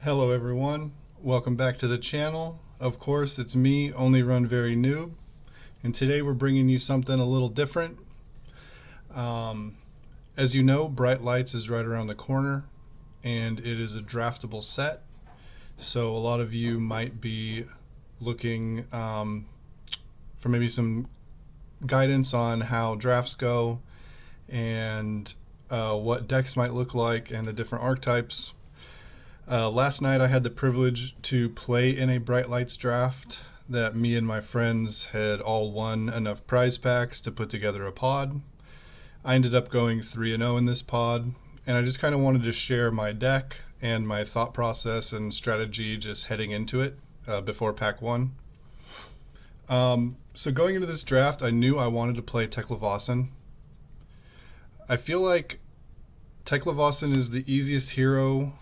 Hello everyone, welcome back to the channel. Of course, it's me, Only Run Very Noob, and today we're bringing you something a little different. Um, as you know, Bright Lights is right around the corner, and it is a draftable set. So a lot of you might be looking for maybe some guidance on how drafts go and what decks might look like and the different archetypes. Last night I had the privilege to play in a Bright Lights draft that me and my friends had all won enough prize packs to put together a pod. I ended up going 3-0 in this pod, and I just kind of wanted to share my deck and my thought process and strategy just heading into it before pack 1. So going into this draft, I knew I wanted to play Teklo. I feel like Teklo is the easiest hero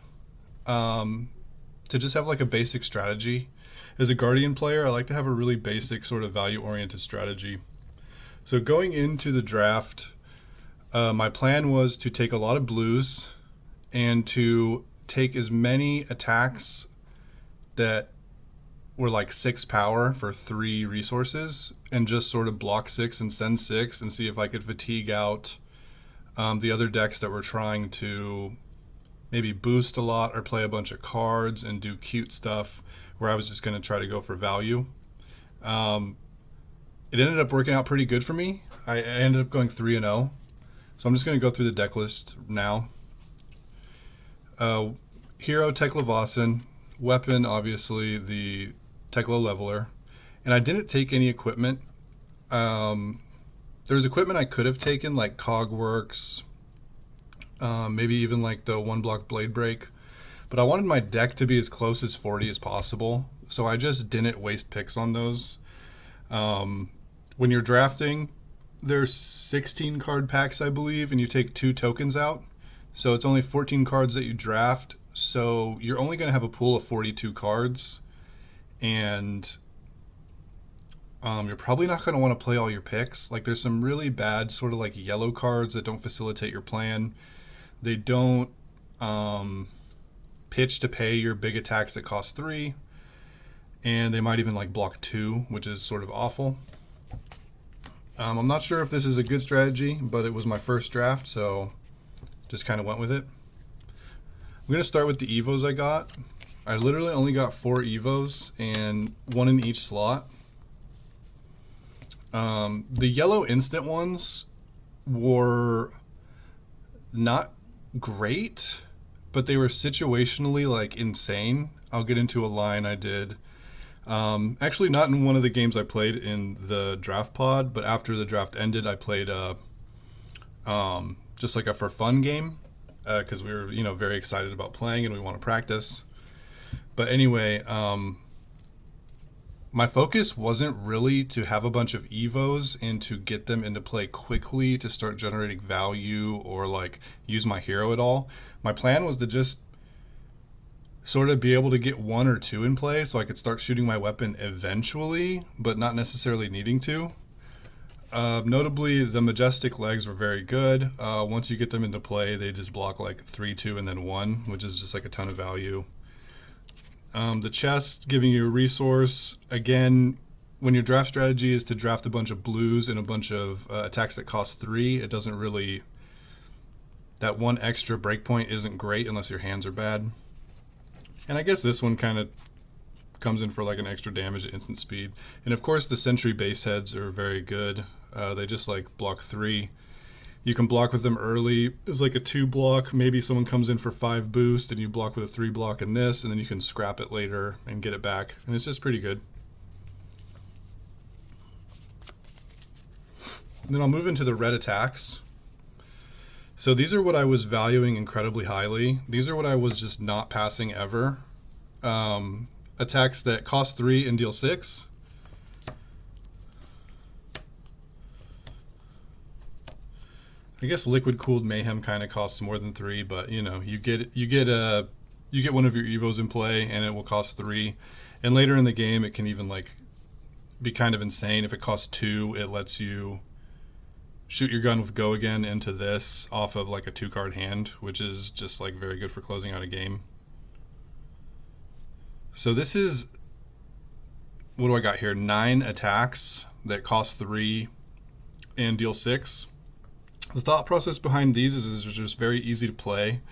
to just have like a basic strategy. As a Guardian player, I like to have a really basic sort of value-oriented strategy. So going into the draft, my plan was to take a lot of blues and to take as many attacks that were like 6 power for 3 resources and just sort of block 6 and send 6 and see if I could fatigue out the other decks that were trying to maybe boost a lot or play a bunch of cards and do cute stuff where I was just going to try to go for value. Um, it ended up working out pretty good for me. I ended up going 3-0. So I'm just going to go through the deck list now. Hero Teklo, weapon obviously the Teklo leveler, and I didn't take any equipment. There was equipment I could have taken like Cogworks, maybe even like the 1-block blade break, but I wanted my deck to be as close as 40 as possible, so I just didn't waste picks on those. When you're drafting, there's 16 card packs, I believe, and you take 2 tokens out, so it's only 14 cards that you draft, so you're only going to have a pool of 42 cards, and you're probably not going to want to play all your picks. Like, there's some really bad sort of like yellow cards that don't facilitate your plan. They don't pitch to pay your big attacks that cost 3, and they might even like block 2, which is sort of awful. I'm not sure if this is a good strategy, but it was my first draft, so just kind of went with it. I'm going to start with the Evos I got. I literally only got 4 Evos and 1 in each slot. The yellow instant ones were not great, but they were situationally like insane. I'll get into a line I did. Actually, not in one of the games I played in the draft pod, but after the draft ended, I played just like a for fun game because we were very excited about playing and we want to practice. But anyway, my focus wasn't really to have a bunch of Evos and to get them into play quickly to start generating value or like use my hero at all. My plan was to just sort of be able to get 1 or 2 in play so I could start shooting my weapon eventually, but not necessarily needing to. Notably, the Majestic legs were very good. Once you get them into play, they just block like 3, 2, and then 1, which is just like a ton of value. The chest giving you a resource. Again, when your draft strategy is to draft a bunch of blues and a bunch of attacks that cost 3, it doesn't really... That 1 extra breakpoint isn't great unless your hands are bad. And I guess this one kind of comes in for like an extra damage at instant speed. And of course the Sentry base heads are very good. They just like block 3. You can block with them early. It's like a 2 block. Maybe someone comes in for 5 boost and you block with a 3 block in this, and then you can scrap it later and get it back. And it's just pretty good. And then I'll move into the red attacks. So these are what I was valuing incredibly highly. These are what I was just not passing ever. Attacks that cost 3 and deal 6. I guess Liquid Cooled Mayhem kind of costs more than 3, but you get one of your Evos in play and it will cost 3. And later in the game it can even like be kind of insane. If it costs 2, it lets you shoot your gun with Go Again into this off of like a 2-card hand, which is just like very good for closing out a game. So this is, what do I got here? 9 attacks that cost 3 and deal 6. The thought process behind these is just very easy to play.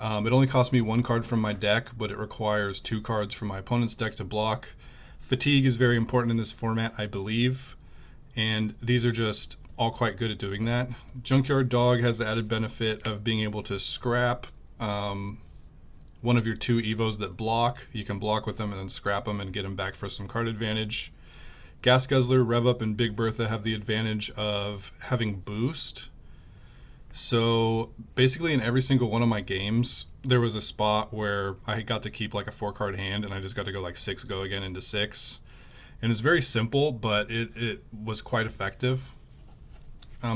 It only costs me 1 card from my deck, but it requires 2 cards from my opponent's deck to block. Fatigue is very important in this format, I believe, and these are just all quite good at doing that. Junkyard Dog has the added benefit of being able to scrap one of your 2 Evos that block. You can block with them and then scrap them and get them back for some card advantage. Gas Guzzler, Rev Up, and Big Bertha have the advantage of having boost. So basically in every single one of my games, there was a spot where I got to keep like a 4-card hand and I just got to go like 6 go again into 6. And it's very simple, but it was quite effective.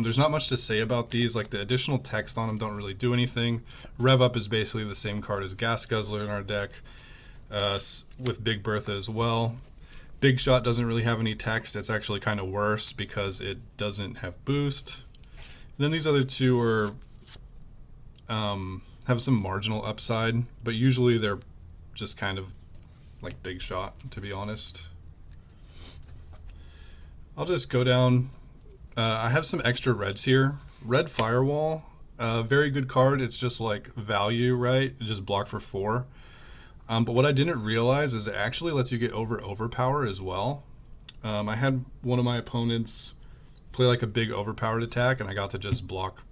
There's not much to say about these. Like the additional text on them don't really do anything. Rev Up is basically the same card as Gas Guzzler in our deck, with Big Bertha as well. Big Shot doesn't really have any text. It's actually kind of worse because it doesn't have boost. And then these other 2 are have some marginal upside, but usually they're just kind of like Big Shot, to be honest. I'll just go down. I have some extra reds here. Red Firewall, very good card. It's just like value, right? It just block for 4. But what I didn't realize is it actually lets you get overpower as well. I had one of my opponents play like a big overpowered attack, and I got to just block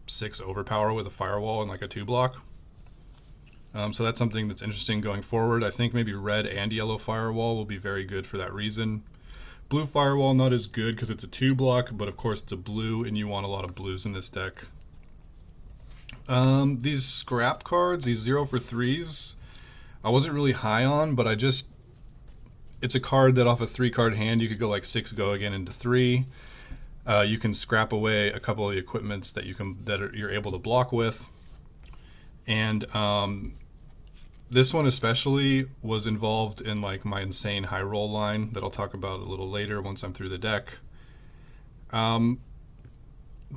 6 overpower with a Firewall and like a 2 block. So that's something that's interesting going forward. I think maybe red and yellow Firewall will be very good for that reason. Blue Firewall, not as good because it's a 2 block, but of course it's a blue and you want a lot of blues in this deck. These scrap cards, these 0 for 3s, I wasn't really high on, but it's a card that off a 3-card hand you could go like 6 go again into 3. You can scrap away a couple of the equipments that you're able to block with. And this one especially was involved in like my insane high roll line that I'll talk about a little later once I'm through the deck. They're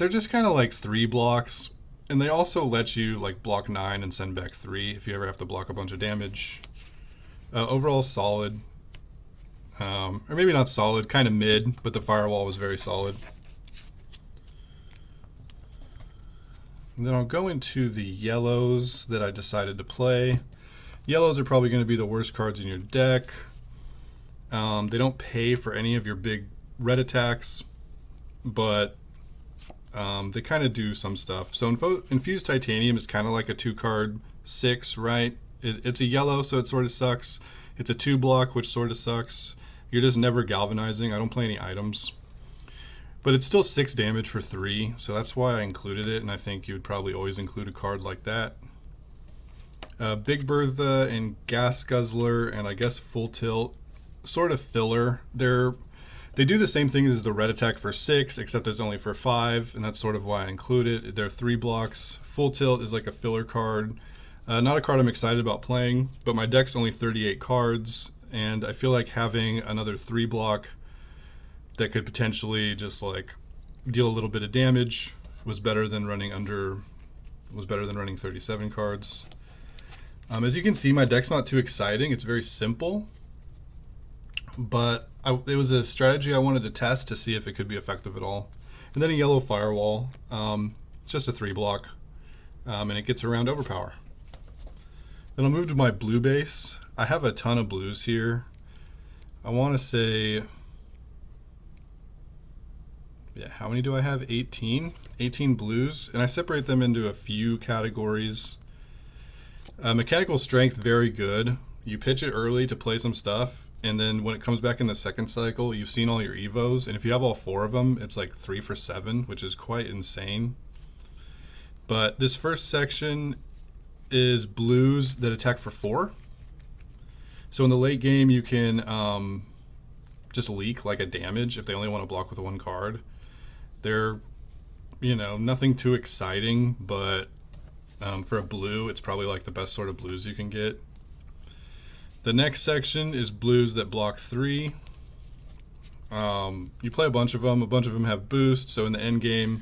just kind of like 3 blocks, and they also let you like block 9 and send back 3 if you ever have to block a bunch of damage. Overall solid, or maybe not solid, kind of mid, but the Firewall was very solid. And then I'll go into the yellows that I decided to play. Yellows are probably going to be the worst cards in your deck. They don't pay for any of your big red attacks, but they kind of do some stuff. So Infused Titanium is kind of like a 2-card 6, right? It's a yellow, so it sort of sucks. It's a 2 block, which sort of sucks. You're just never galvanizing. I don't play any items. But it's still 6 damage for 3, so that's why I included it, and I think you would probably always include a card like that. Big Bertha and Gas Guzzler and I guess Full Tilt, sort of filler. They do the same thing as the red attack for 6, except it's only for 5, and that's sort of why I include it. They're 3 blocks. Full Tilt is like a filler card. Not a card I'm excited about playing, but my deck's only 38 cards, and I feel like having another 3 block that could potentially just like deal a little bit of damage was better than running 37 cards. As you can see, my deck's not too exciting. It's very simple, but it was a strategy I wanted to test to see if it could be effective at all. And then a yellow Firewall. It's just a 3 block, and it gets around overpower. Then I'll move to my blue base. I have a ton of blues here. I want to say, yeah, how many do I have? 18 blues, and I separate them into a few categories. Mechanical Strength, very good. You pitch it early to play some stuff, and then when it comes back in the second cycle, you've seen all your Evos, and if you have all 4 of them, it's like 3 for 7, which is quite insane. But this first section is blues that attack for 4. So in the late game, you can just leak like a damage if they only want to block with 1 card. They're, nothing too exciting, but for a blue, it's probably like the best sort of blues you can get. The next section is blues that block 3. You play a bunch of them. A bunch of them have boost, so in the end game,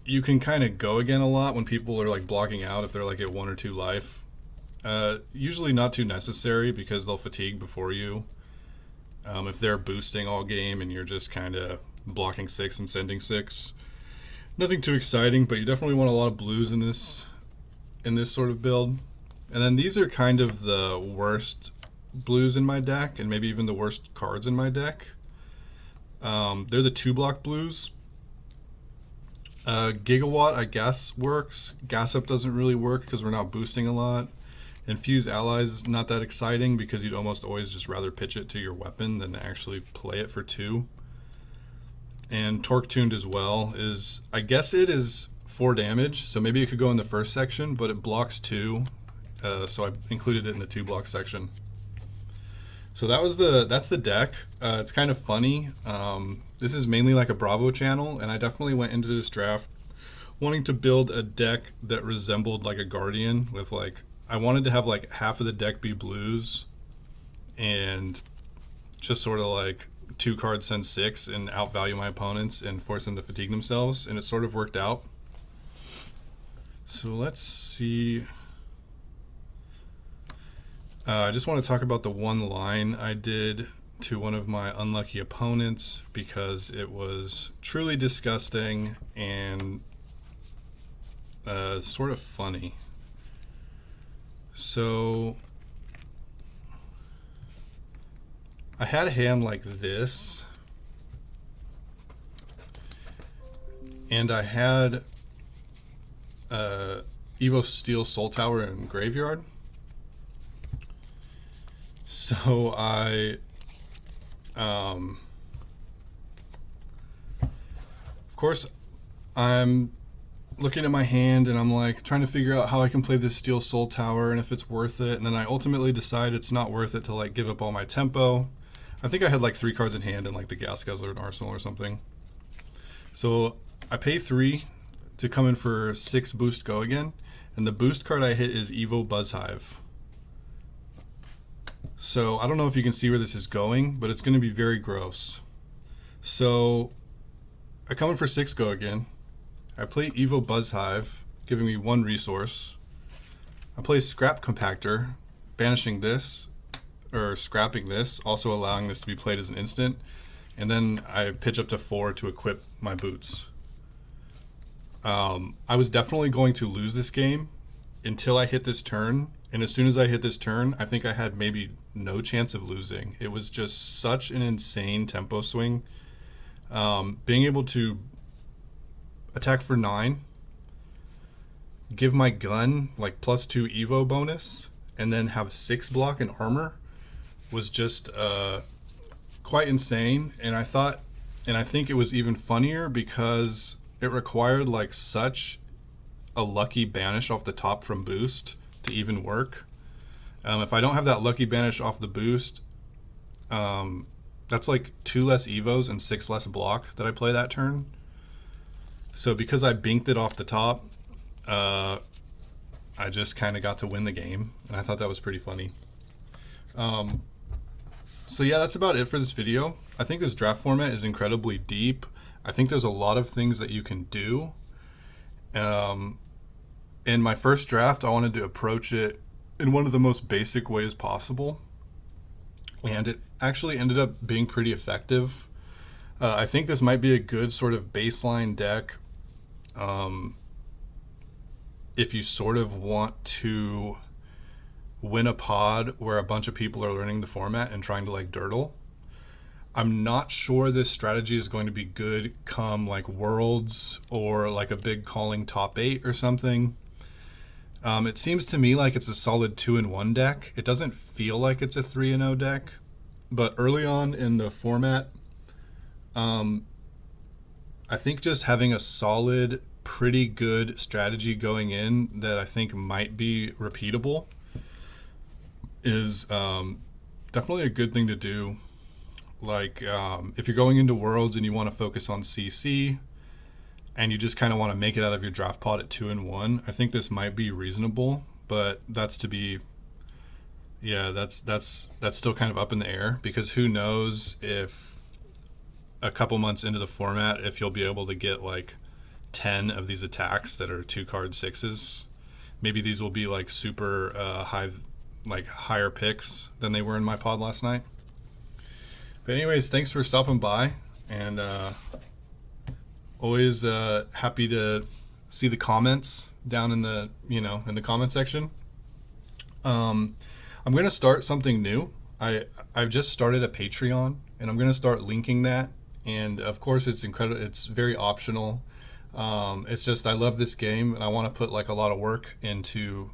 you can kind of go again a lot when people are like blocking out if they're like at 1 or 2 life. Usually not too necessary because they'll fatigue before you. If they're boosting all game and you're just kind of blocking 6 and sending 6, nothing too exciting, but you definitely want a lot of blues in this sort of build. And then these are kind of the worst blues in my deck, and maybe even the worst cards in my deck. They're the 2-block blues. Gigawatt, I guess, works. Gas Up doesn't really work because we're not boosting a lot. Infuse Allies is not that exciting because you'd almost always just rather pitch it to your weapon than actually play it for 2. And Torque Tuned as well is, I guess it is 4 damage, so maybe it could go in the first section, but it blocks 2, so I included it in the 2-block section. So that's the deck. It's kind of funny. This is mainly like a Bravo channel, and I definitely went into this draft wanting to build a deck that resembled like a Guardian with like, I wanted to have like half of the deck be blues and just sort of like 2 cards send 6 and outvalue my opponents and force them to fatigue themselves, and it sort of worked out. So let's see. I just want to talk about the one line I did to one of my unlucky opponents because it was truly disgusting and sort of funny. So I had a hand like this, and I had Evo Steel Soul Tower in Graveyard. So of course, I'm looking at my hand and I'm like trying to figure out how I can play this Steel Soul Tower and if it's worth it. And then I ultimately decide it's not worth it to like give up all my tempo. I think I had like 3 cards in hand and like the Gas Guzzler and Arsenal or something. So I pay 3 to come in for 6 boost go again. And the boost card I hit is Evo Buzzhive. So I don't know if you can see where this is going, but it's going to be very gross. So I come in for 6 go again. I play Evo Buzzhive, giving me 1 resource. I play Scrap Compactor, banishing this, or scrapping this, also allowing this to be played as an instant. And then I pitch up to 4 to equip my boots. I was definitely going to lose this game until I hit this turn. And as soon as I hit this turn, I think I had maybe no chance of losing. It was just such an insane tempo swing. Being able to attack for 9, give my gun like +2 Evo bonus, and then have 6 block and armor was just quite insane. And I think it was even funnier because it required like such a lucky banish off the top from boost to even work. If I don't have that lucky banish off the boost, that's like 2 less Evos and 6 less block that I play that turn. So because I binked it off the top, I just kind of got to win the game, and I thought that was pretty funny. So yeah, that's about it for this video. I think this draft format is incredibly deep. I think there's a lot of things that you can do. In my first draft, I wanted to approach it in one of the most basic ways possible, and it actually ended up being pretty effective. I think this might be a good sort of baseline deck if you sort of want to win a pod where a bunch of people are learning the format and trying to like dirtle. I'm not sure this strategy is going to be good come like Worlds or like a big calling top 8 or something. It seems to me like it's a solid 2-in-1 deck. It doesn't feel like it's a 3-0 deck, but early on in the format, I think just having a solid, pretty good strategy going in that I think might be repeatable is definitely a good thing to do. Like if you're going into Worlds and you want to focus on CC and you just kind of want to make it out of your draft pod at 2-in-1, I think this might be reasonable, but that's still kind of up in the air because who knows if a couple months into the format if you'll be able to get like 10 of these attacks that are 2-card 6s maybe these will be like super high, like higher picks than they were in my pod last night. But anyways, thanks for stopping by, and always happy to see the comments down in the in the comment section. I'm gonna start something new. I've just started a Patreon, and I'm gonna start linking that. And of course, it's incredible. It's very optional. It's just I love this game, and I want to put like a lot of work into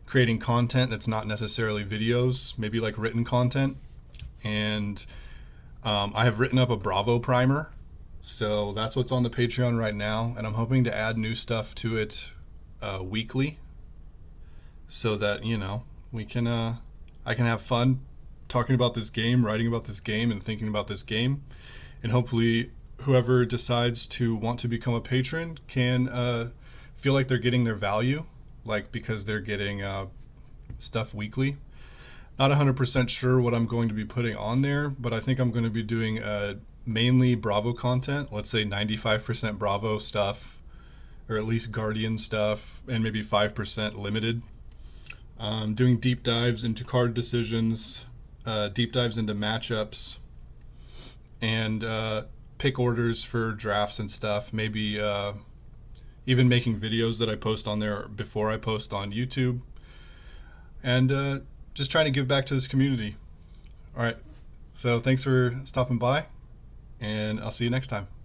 creating content that's not necessarily videos, maybe like written content. And I have written up a Bravo primer, so that's what's on the Patreon right now, and I'm hoping to add new stuff to it weekly, so that we can I can have fun talking about this game, writing about this game, and thinking about this game, and hopefully whoever decides to want to become a patron can feel like they're getting their value, like because they're getting stuff weekly. Not 100% sure what I'm going to be putting on there, but I think I'm going to be doing mainly Bravo content. Let's say 95% Bravo stuff, or at least Guardian stuff, and maybe 5% limited. Doing deep dives into card decisions, deep dives into matchups, and pick orders for drafts and stuff. Maybe even making videos that I post on there before I post on YouTube. And just trying to give back to this community. All right. So thanks for stopping by, and I'll see you next time.